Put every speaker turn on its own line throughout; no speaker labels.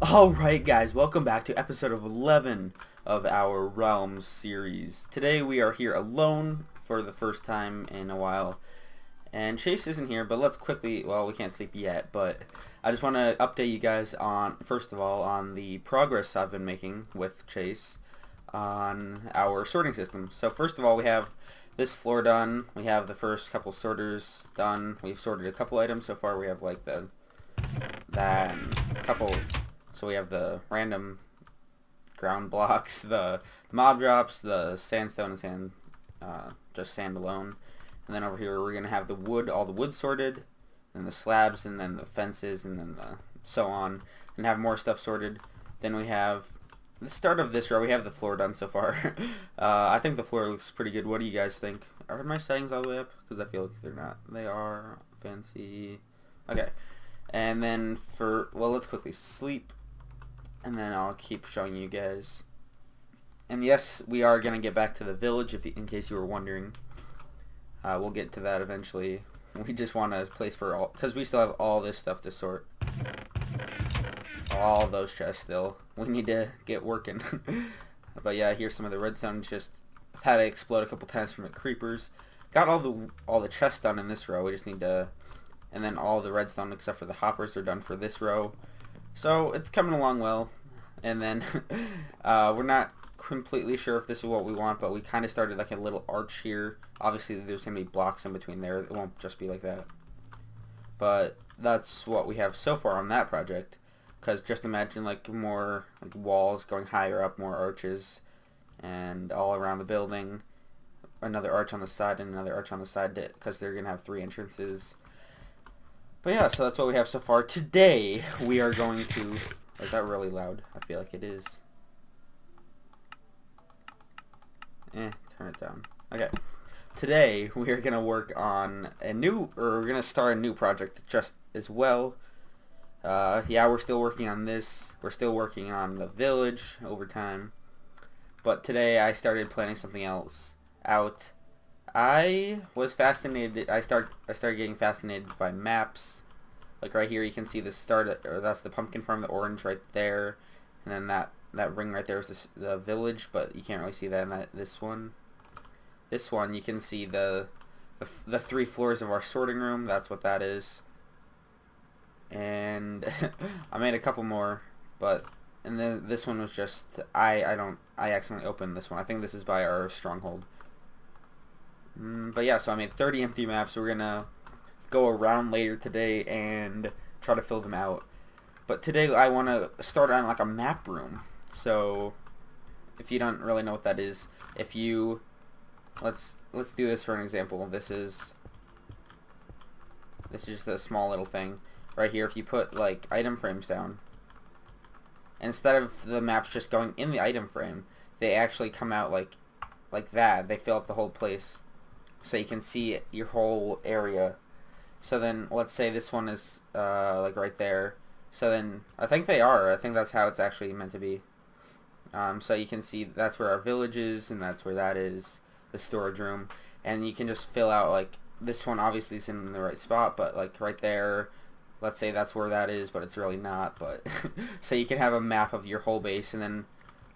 Alright guys, welcome back to episode of 11 of our Realms series. Today we are here alone for the first time in a while. And Chase isn't here, but let's quickly, well, we can't sleep yet, but I just want to update you guys on, first of all, on the progress I've been making with Chase on our sorting system. So first of all, we have this floor done. We have the first couple sorters done. We've sorted a couple items so far. We have like that couple. So we have the random ground blocks, the mob drops, the sandstone and sand, just sand alone. And then over here we're going to have the wood, all the wood sorted, and the slabs, and then the fences, and then so on, and have more stuff sorted. Then we have the start of this row. We have the floor done so far. I think the floor looks pretty good. What do you guys think? Are my settings all the way up? Because I feel like they're not. They are fancy. Okay. And then well, let's quickly sleep. And then I'll keep showing you guys. And yes, we are going to get back to the village, in case you were wondering. We'll get to that eventually. We just want a place for all, because we still have all this stuff to sort. All those chests still. We need to get working. But yeah, here's some of the redstone. Just had to explode a couple times from the creepers. Got all the chests done in this row. We just need to, and then all the redstone except for the hoppers are done for this row. So it's coming along well. And then we're not completely sure if this is what we want, but we kind of started like a little arch here. Obviously there's going to be blocks in between there. It won't just be like that. But that's what we have so far on that project. Because just imagine like more like walls going higher up, more arches, and all around the building. Another arch on the side and another arch on the side, because they're going to have 3 entrances. But yeah, so that's what we have so far. Today we are going to... Is that really loud? I feel like it is. Turn it down. Okay. Today we are going to work on we're going to start a new project just as well. Yeah, we're still working on this. We're still working on the village over time. But today I started planning something else out. I was fascinated. I started getting fascinated by maps. Like right here, you can see the start, or that's the pumpkin farm, the orange right there, and then that ring right there is the village, but you can't really see that in this one. This one, you can see the 3 floors of our sorting room. That's what that is. And I made a couple more, and then this one was just I accidentally opened this one. I think this is by our stronghold. But yeah, so I made 30 empty maps. We're gonna go around later today and try to fill them out. But today I want to start on like a map room. So if you don't really know what that is, let's do this for an example. This is just a small little thing right here. If you put like item frames down, instead of the maps just going in the item frame, they actually come out like that. They fill up the whole place, so you can see your whole area. So then, let's say this one is like right there. So then, I think that's how it's actually meant to be. So you can see that's where our village is, and that's where that is, the storage room. And you can just fill out, like, this one obviously is in the right spot, but like right there, let's say that's where that is, but it's really not. But so you can have a map of your whole base, and then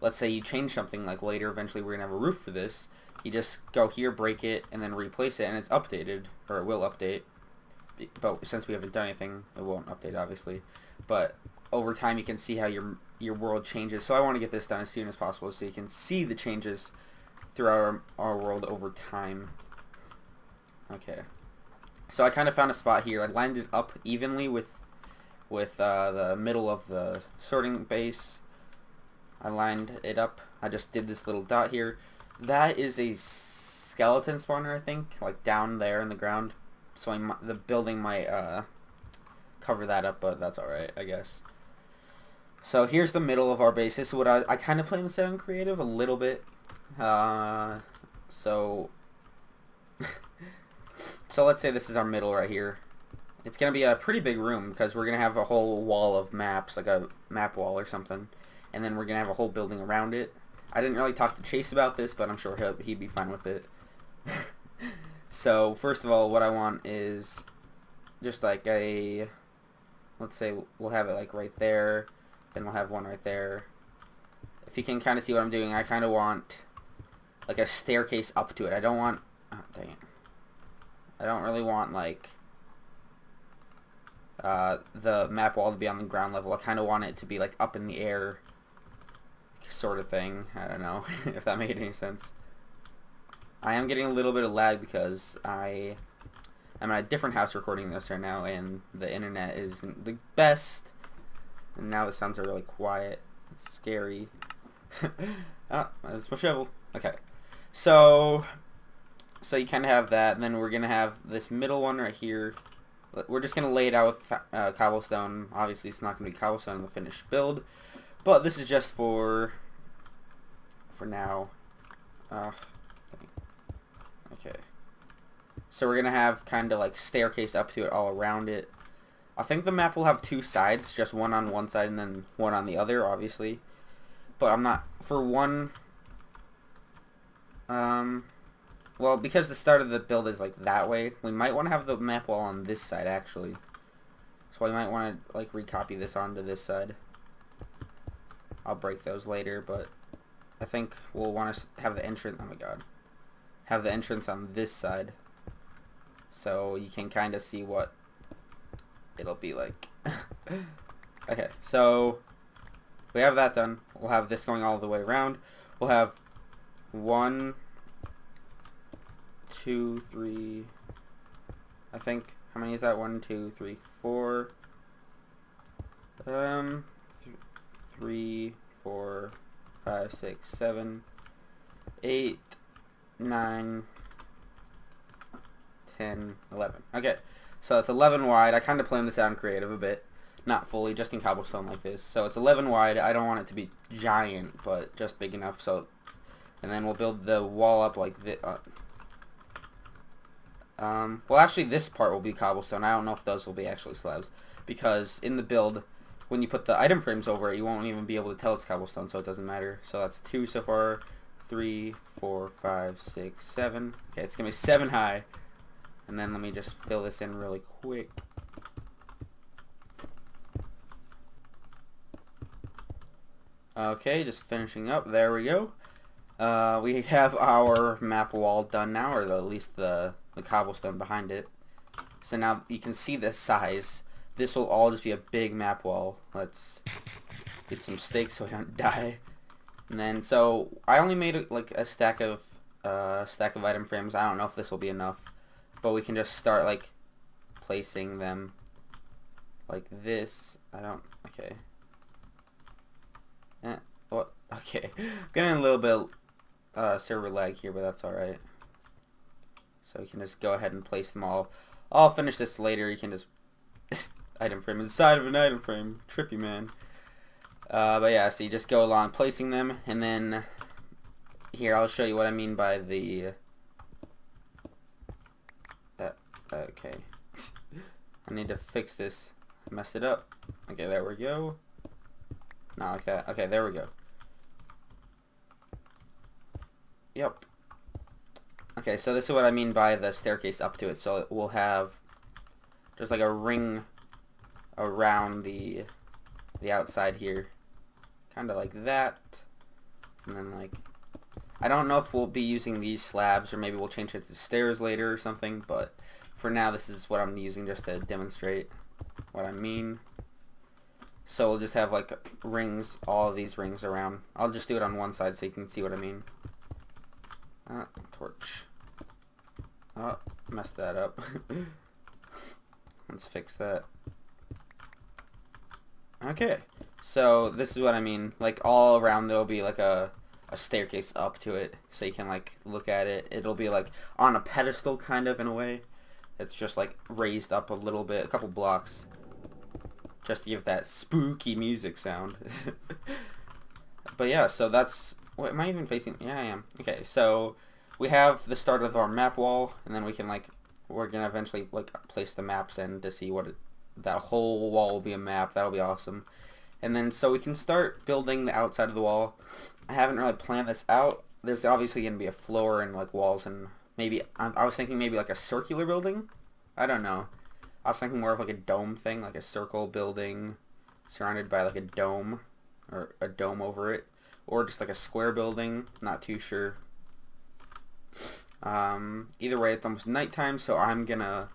let's say you change something, like later, eventually we're going to have a roof for this. You just go here, break it, and then replace it, and it's updated, or it will update. But since we haven't done anything, it won't update, obviously. But over time, you can see how your world changes. So I want to get this done as soon as possible, so you can see the changes throughout our world over time. Okay. So I kind of found a spot here. I lined it up evenly with the middle of the sorting base. I lined it up. I just did this little dot here. That is a skeleton spawner, I think, like down there in the ground. So the building might cover that up, but that's alright, I guess. So here's the middle of our base. This is what I kind of play this out in creative a little bit. So let's say this is our middle right here. It's going to be a pretty big room because we're going to have a whole wall of maps, like a map wall or something. And then we're going to have a whole building around it. I didn't really talk to Chase about this, but I'm sure he'd be fine with it. So first of all, what I want is just like let's say we'll have it like right there. Then we'll have one right there. If you can kind of see what I'm doing, I kind of want like a staircase up to it. I don't want... Oh, dang it. I don't really want like the map wall to be on the ground level. I kind of want it to be like up in the air sort of thing. I don't know if that made any sense. I am getting a little bit of lag because I'm at a different house recording this right now, and the internet isn't the best. And now the sounds are really quiet. It's scary. Ah, that's my shovel. Okay. So you kind of have that, and then we're going to have this middle one right here. We're just going to lay it out with cobblestone. Obviously, it's not going to be cobblestone in the finished build, but this is just for now. Okay. So we're going to have kind of like staircase up to it all around it. I think the map will have two sides, just one on one side and then one on the other, obviously. But I'm not, for one, well, because the start of the build is like that way, we might want to have the map wall on this side, actually. So I might want to like recopy this onto this side. I'll break those later, but I think we'll want to have the entrance, oh my god, have the entrance on this side. So you can kind of see what it'll be like. Okay, so we have that done. We'll have this going all the way around. We'll have 1, 2, 3, I think, how many is that? 1, 2, 3, 4, 3, 4, 5, 6, 7, 8, 9, 10, 11. Okay, so it's 11 wide. I kind of planned this out in creative a bit. Not fully, just in cobblestone like this. So it's 11 wide. I don't want it to be giant, but just big enough. So, and then we'll build the wall up like this. Well, actually, this part will be cobblestone. I don't know if those will be actually slabs, because in the build, when you put the item frames over it, you won't even be able to tell it's cobblestone, so it doesn't matter. So that's 2 so far. 3, 4, 5, 6, 7. Okay, it's gonna be 7 high. And then let me just fill this in really quick. Okay, just finishing up. There we go. We have our map wall done now, or at least the cobblestone behind it. So now you can see the size. This will all just be a big map wall. Let's get some stakes so I don't die. And then, so I only made like a stack of item frames. I don't know if this will be enough, but we can just start like placing them like this. Okay. What? Okay. I'm getting a little bit server lag here, but that's alright. So we can just go ahead and place them all. I'll finish this later. You can just item frame inside of an item frame. Trippy, man. But yeah, so you just go along placing them, and then here I'll show you what I mean by the okay. I need to fix this. I messed it up. Okay, there we go. Not like that. Okay, there we go. Yep. Okay, so this is what I mean by the staircase up to it. So we'll have just like a ring around the outside here. Kind of like that. And then like, I don't know if we'll be using these slabs, or maybe we'll change it to stairs later or something, but for now this is what I'm using just to demonstrate what I mean. So we'll just have like rings, all of these rings around. I'll just do it on one side so you can see what I mean. Torch. Oh, messed that up. Let's fix that. Okay, so this is what I mean. Like all around there'll be like a staircase up to it, so you can like look at it. It'll be like on a pedestal kind of in a way. It's just like raised up a little bit, a couple blocks, just to give that spooky music sound. But yeah, so that's, what am I even facing? Yeah, I am. Okay, so we have the start of our map wall, and then we can like, we're gonna eventually like place the maps in to see what that whole wall will be a map. That'll be awesome. And then so we can start building the outside of the wall. I haven't really planned this out. There's obviously gonna be a floor and like walls, and maybe I was thinking maybe like a circular building. I don't know. I was thinking more of like a dome thing, like a circle building, surrounded by like a dome, or a dome over it, or just like a square building, not too sure. Either way, it's almost nighttime, so I'm gonna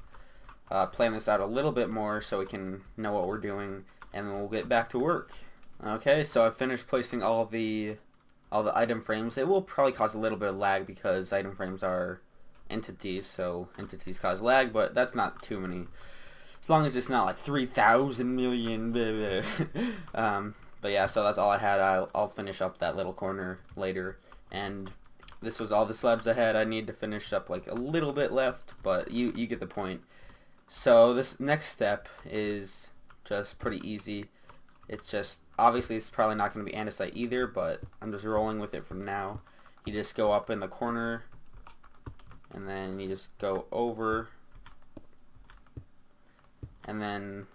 plan this out a little bit more so we can know what we're doing, and then we'll get back to work. Okay, so I've finished placing all the item frames. It will probably cause a little bit of lag because item frames are entities, so entities cause lag, but that's not too many. As long as it's not like 3,000 million. Blah, blah. But yeah, so that's all I had. I'll finish up that little corner later, and this was all the slabs I had. I need to finish up like a little bit left, but you get the point. So this next step is just pretty easy. It's just, obviously it's probably not going to be andesite either, but I'm just rolling with it from now. You just go up in the corner, and then you just go over, and then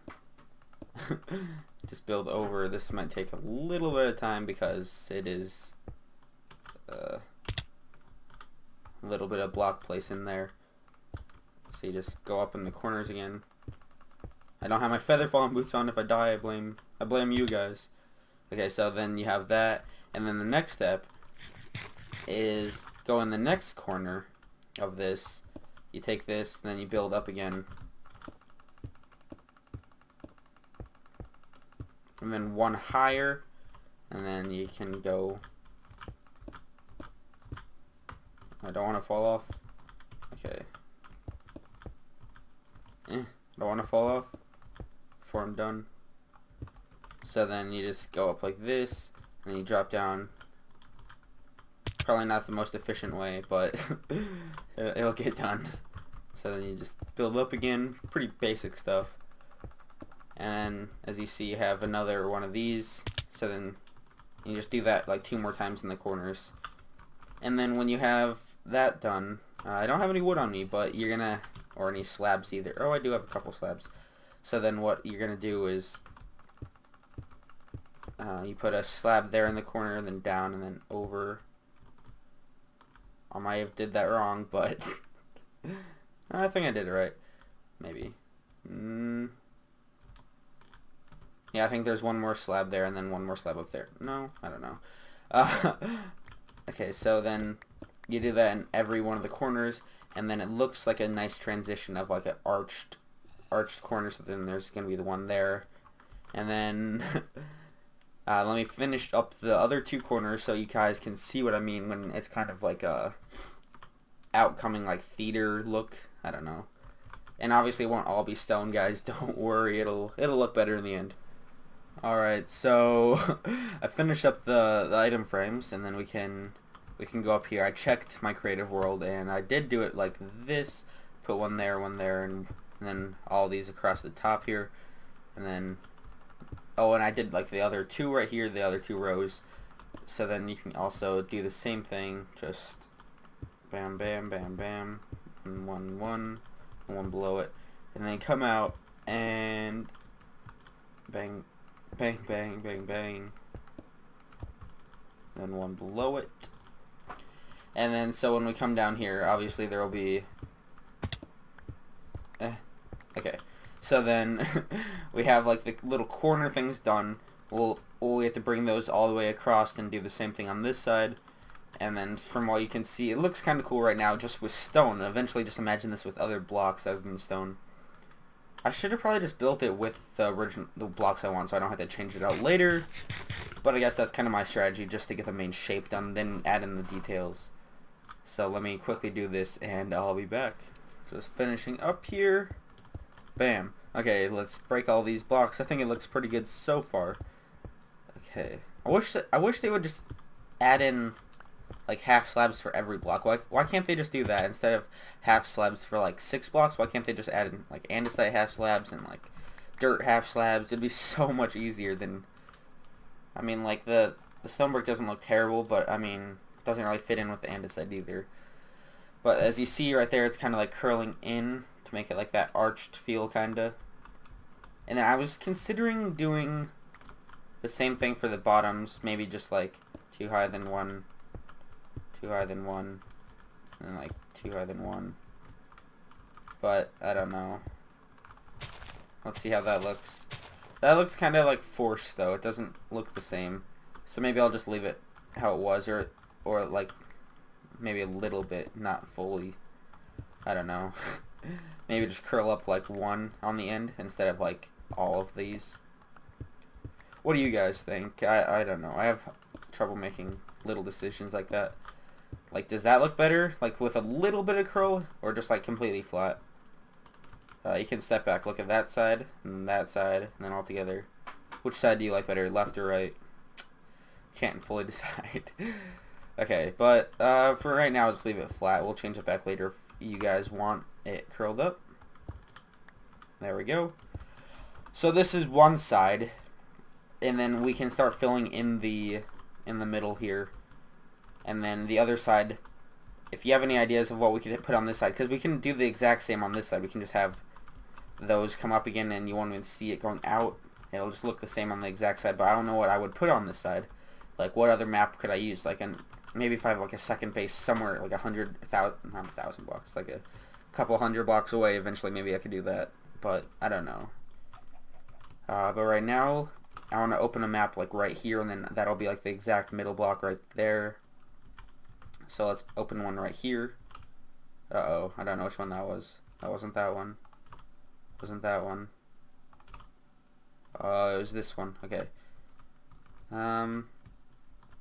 just build over. This might take a little bit of time because it is a little bit of block place in there. So you just go up in the corners again. I don't have my feather falling boots on. If I die, I blame you guys. Okay, so then you have that, and then the next step is go in the next corner of this. You take this, and then you build up again, and then one higher, and then you can go. I don't want to fall off. Okay. I don't want to fall off before I'm done. So then you just go up like this, and you drop down. Probably not the most efficient way, but it'll get done. So then you just build up again. Pretty basic stuff. And as you see, you have another one of these. So then you just do that like 2 more times in the corners. And then when you have that done, I don't have any wood on me, but you're gonna, or any slabs either. Oh, I do have a couple slabs. So then what you're gonna do is you put a slab there in the corner, and then down, and then over. I might have did that wrong, but I think I did it right. Maybe. Yeah, I think there's one more slab there, and then one more slab up there. No, I don't know. Okay, so then you do that in every one of the corners, and then it looks like a nice transition of like an arched corner. So then there's gonna be the one there, and then let me finish up the other 2 corners so you guys can see what I mean when it's kind of like a outcoming like theater look. I don't know. And obviously it won't all be stone, guys. Don't worry, it'll look better in the end. Alright, so I finished up the item frames, and then we can go up here. I checked my creative world, and I did do it like this. Put one there, and then all these across the top here, and then and I did like the other 2 right here, the other 2 rows. So then you can also do the same thing, just bam, bam, bam, bam, and one below it, and then come out and bang, bang, bang, bang, bang, then one below it. And then so when we come down here, obviously there will be okay. So then we have like the little corner things done. We have to bring those all the way across and do the same thing on this side. And then from what you can see, it looks kind of cool right now just with stone. Eventually just imagine this with other blocks other than stone. I should have probably just built it with the blocks I want, so I don't have to change it out later. But I guess that's kind of my strategy, just to get the main shape done, then add in the details. So let me quickly do this, and I'll be back. Just finishing up here. Bam. Okay, let's break all these blocks. I think it looks pretty good so far. Okay. I wish they would just add in like half slabs for every block. Why can't they just do that instead of half slabs for like 6 blocks? Why can't they just add in like andesite half slabs and like dirt half slabs? It'd be so much easier than, I mean, like the stonework doesn't look terrible, but I mean it doesn't really fit in with the andesite either. But as you see right there, it's kind of like curling in to make it like that arched feel kinda. And I was considering doing the same thing for the bottoms, maybe just like 2 higher than 1, 2 higher than 1, and then like 2 higher than 1. But I don't know. Let's see how that looks. That looks kind of like forced though. It doesn't look the same. So maybe I'll just leave it how it was, or like maybe a little bit, not fully. I don't know. Maybe just curl up like one on the end instead of like all of these. What do you guys think? I don't know. I have trouble making little decisions like that. Like, does that look better? Like with a little bit of curl, or just like completely flat? You can step back, look at that side, and then all together. Which side do you like better, left or right? Can't fully decide. Okay, but for right now, just leave it flat. We'll change it back later if you guys want it curled up. There we go. So this is one side, and then we can start filling in the middle here. And then the other side, if you have any ideas of what we could put on this side, because we can do the exact same on this side. We can just have those come up again, and you won't even see it going out. It'll just look the same on the exact side, but I don't know what I would put on this side. Like, what other map could I use? Like, maybe if I have like a second base somewhere, like 100,000, not 1,000 blocks, like a couple hundred blocks away, eventually maybe I could do that. But I don't know. But right now, I want to open a map like right here, and then that'll be like the exact middle block right there. So let's open one right here. Uh-oh, I don't know which one that was. That wasn't that one. Wasn't that one. It was this one. Okay.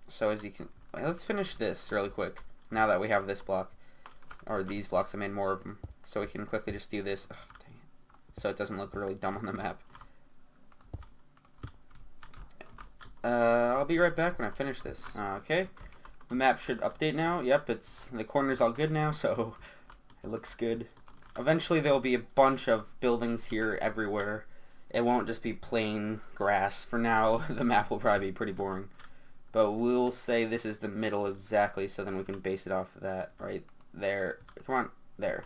So as you can... Let's finish this really quick. Now that we have this block. Or these blocks, I made more of them. So we can quickly just do this. Oh, dang it. So it doesn't look really dumb on the map. I'll be right back when I finish this. Okay. The map should update now. Yep, the corner's all good now, so it looks good. Eventually there will be a bunch of buildings here everywhere. It won't just be plain grass. For now, the map will probably be pretty boring. But we'll say this is the middle exactly, so then we can base it off of that right there. Come on, there.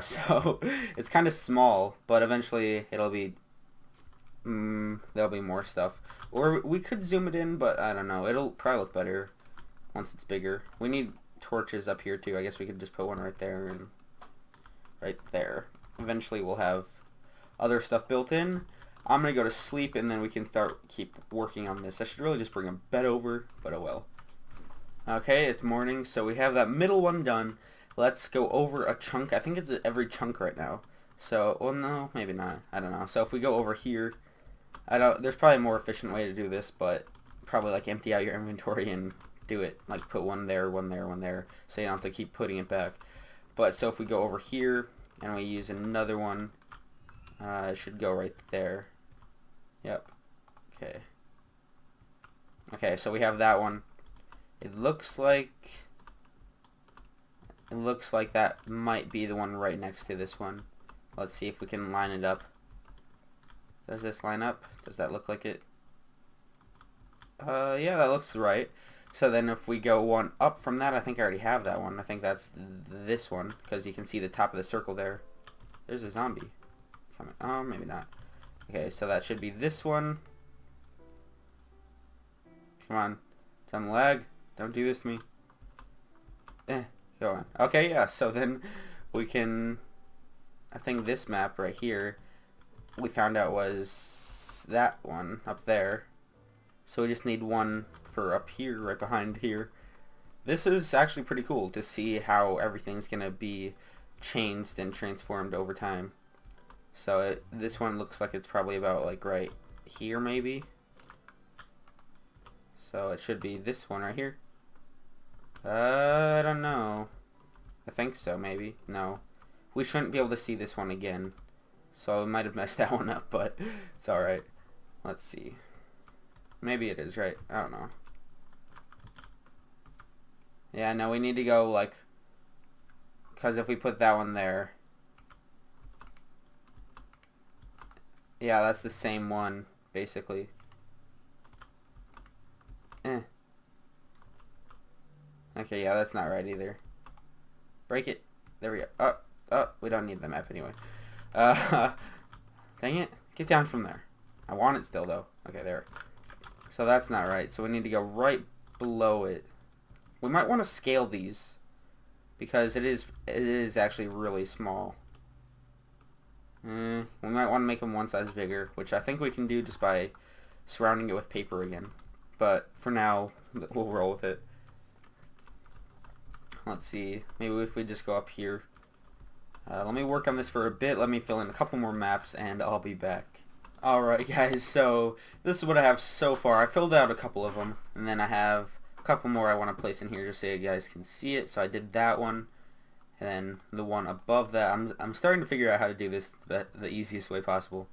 So it's kind of small, but eventually it'll be... there'll be more stuff. Or we could zoom it in, but I don't know. It'll probably look better once it's bigger. We need torches up here too. I guess we could just put one right there and right there. Eventually we'll have other stuff built in. I'm gonna go to sleep, and then we can keep working on this. I should really just bring a bed over, but oh well. Okay, it's morning, so we have that middle one done. Let's go over a chunk. I think it's every chunk right now. So, well, no, maybe not. I don't know. So if we go over here, there's probably a more efficient way to do this, but probably like empty out your inventory and do it. Like put one there, one there, one there, so you don't have to keep putting it back. But so if we go over here and we use another one, it should go right there. Yep. Okay. Okay, so we have that one. It looks like that might be the one right next to this one. Let's see if we can line it up. Does this line up? Does that look like it? Yeah, that looks right. So then if we go one up from that, I think I already have that one. I think that's this one, because you can see the top of the circle there. There's a zombie coming. Oh, maybe not. Okay, so that should be this one. Come on. Some lag. Don't do this to me. Go on. Okay, yeah, so then we can... I think this map right here, we found out was that one up there. So we just need one for up here, right behind here. This is actually pretty cool to see how everything's going to be changed and transformed over time. So this one looks like it's probably about like right here maybe. So it should be this one right here. I don't know. I think so, maybe. No. We shouldn't be able to see this one again. So we might have messed that one up, but it's alright. Let's see. Maybe it is, right? I don't know. Yeah, no, we need to go, like... Because if we put that one there... Yeah, that's the same one, basically. Okay, yeah, that's not right either. Break it. There we go. Oh, we don't need the map anyway. Dang it. Get down from there. I want it still, though. Okay, there. So that's not right. So we need to go right below it. We might want to scale these, because it is actually really small. We might want to make them one size bigger, which I think we can do just by surrounding it with paper again. But for now, we'll roll with it. Let's see, maybe if we just go up here. Let me work on this for a bit, let me fill in a couple more maps, and I'll be back. Alright guys, so this is what I have so far. I filled out a couple of them, and then I have a couple more I want to place in here just so you guys can see it. So I did that one, and then the one above that. I'm starting to figure out how to do this the easiest way possible.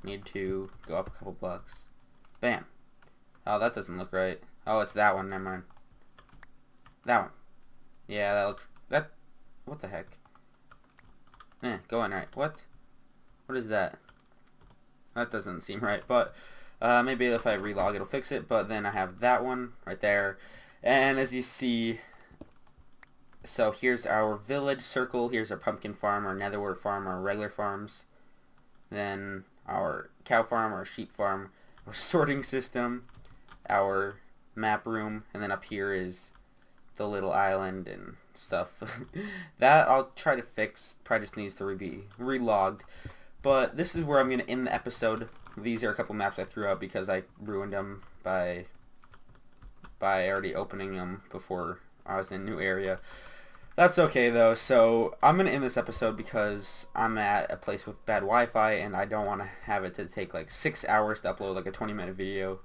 Need to go up a couple blocks. Bam. Oh, that doesn't look right. Oh, it's that one, never mind. That one. Yeah, that looks... What the heck? Go in right. What? What is that? That doesn't seem right, but maybe if I relog it'll fix it. But then I have that one right there, and as you see, so here's our village circle, here's our pumpkin farm, our netherwort farm, our regular farms, then our cow farm, our sheep farm, our sorting system, our map room, and then up here is the little island and stuff. That I'll try to fix, probably just needs to be relogged. But this is where I'm going to end the episode. These are a couple maps I threw out because I ruined them by already opening them before I was in a new area. That's okay though, so I'm going to end this episode because I'm at a place with bad Wi-Fi and I don't want to have it to take like 6 hours to upload like a 20-minute video.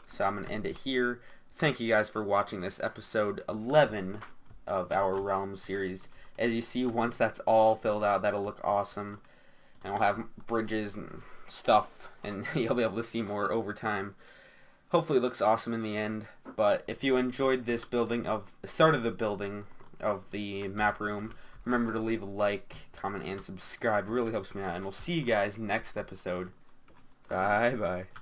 So I'm going to end it here. Thank you guys for watching this episode 11 of our Realm series. As you see, once that's all filled out, that'll look awesome. And we'll have bridges and stuff, and you'll be able to see more over time. Hopefully it looks awesome in the end. But if you enjoyed this building of the start of the building of the map room, remember to leave a like, comment, and subscribe. It really helps me out. And we'll see you guys next episode. Bye bye.